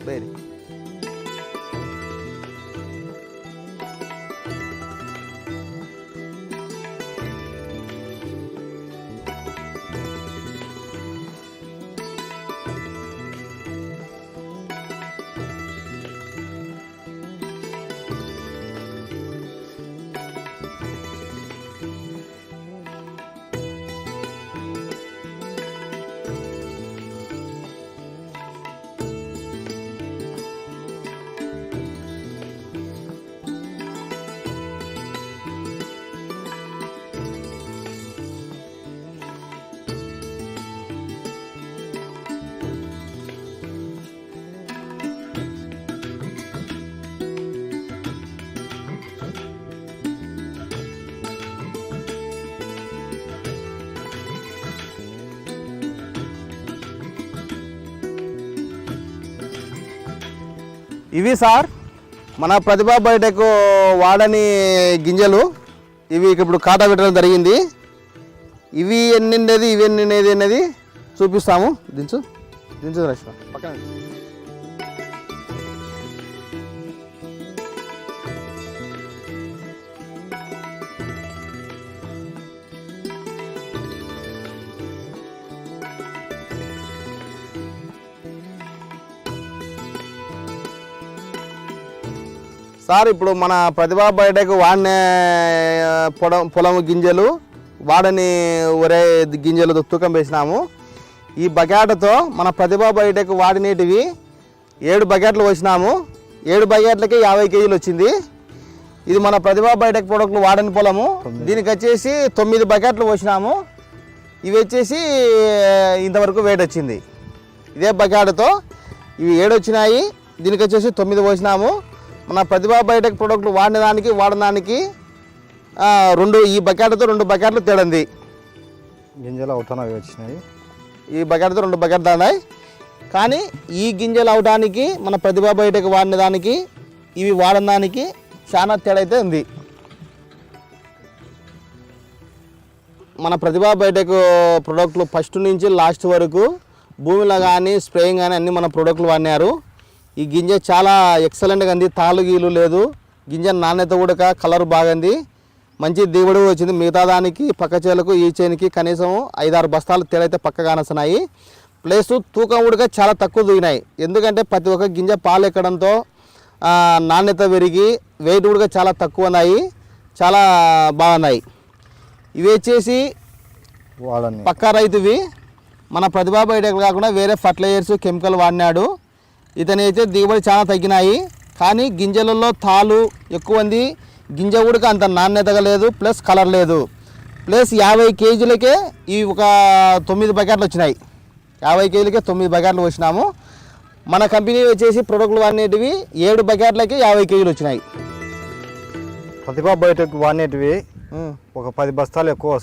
వేరే ఇవి సార్ మన ప్రతిభా బయోటెక్ వాడని గింజలు. ఇవి ఇప్పుడు కాటా పెట్టడం జరిగింది. ఇవి ఎన్నిండేది ఇవి ఎన్నిండేది అనేది చూపిస్తాము. దించు దించు రష్మ పక్కన. సార్ ఇప్పుడు మన ప్రతిభా బయోటెక్ వాడిన పొలం గింజలు వాడని ఒరే గింజలు తూకం వేసినాము. ఈ బకెట్తో మన ప్రతిభా బయోటెక్ వాడినేటివి 7 బకెట్లు వేసినాము. 7 బకెట్లకి 50 కేజీలు వచ్చింది. ఇది మన ప్రతిభా బయోటెక్ ప్రోడక్ట్లు వాడని పొలము. దీనికి వచ్చేసి 9 బకెట్లు పోసినాము. ఇవి వచ్చేసి ఇంతవరకు వెయిట్ వచ్చింది. ఇదే బకెట్తో ఇవి 7 వచ్చినాయి. దీనికి వచ్చేసి 9 పోసినాము. మన ప్రతిభా బయోటెక్ ప్రోడక్ట్లు వాడడానికి ఈ బకెట్తో 2 బకెట్లు తేడంది. గింజలు అవుతానవి వచ్చినాయి. ఈ బకెట్తో 2 బకెట్లు తాడాయి. కానీ ఈ గింజలు అవడానికి మన ప్రతిభా బయోటెక్ వాడిన దానికి ఇవి వాడడానికి చాలా తేడా అయితే ఉంది. మన ప్రతిభా బయోటెక్ ప్రోడక్ట్లు ఫస్ట్ నుంచి లాస్ట్ వరకు భూమిలో కానీ స్ప్రేయింగ్ కానీ అన్ని మన ప్రోడక్ట్లు వాడినారు. ఈ గింజ చాలా ఎక్సలెంట్గా ఉంది. తాలు గీలు లేదు. గింజ నాణ్యత కూడా కలర్ బాగుంది. మంచి దిగుబడి వచ్చింది. మిగతా దానికి పక్క చేలకు ఈ చేనికి కనీసం 5-6 బస్తాలు తేడైతే పక్క కానస్తున్నాయి. ప్లస్ తూకం కూడా చాలా తక్కువ దిగినాయి. ఎందుకంటే ప్రతి ఒక్క గింజ పాలు ఎక్కడంతో నాణ్యత పెరిగి వెయిట్ కూడా చాలా తక్కువ ఉన్నాయి. చాలా బాగున్నాయి. ఇవి వచ్చేసి పక్కా రైతువి. మన ప్రతిభా బయోటెక్ కాకుండా వేరే ఫర్టిలైజర్స్ కెమికల్ వాడినాడు. ఇతని అయితే దిగుబడి చాలా తగ్గినాయి. కానీ గింజలలో తాలు ఎక్కువ ఉంది. గింజ కూడా అంత నాణ్యతగా లేదు. ప్లస్ కలర్ లేదు. ప్లస్ 50 కేజీలకే ఈ ఒక 9 బకెట్లు వచ్చినాయి. 50 కేజీలకే 9 బకెట్లు వచ్చినాము. మన కంపెనీ వచ్చేసి ప్రొడక్ట్లు వాడినవి 7 బకెట్లకి 50 కేజీలు వచ్చినాయి. ప్రతిభా బయోటెక్ వాడినవి ఒక 10 బస్తాలు ఎక్కువ వస్తాయి.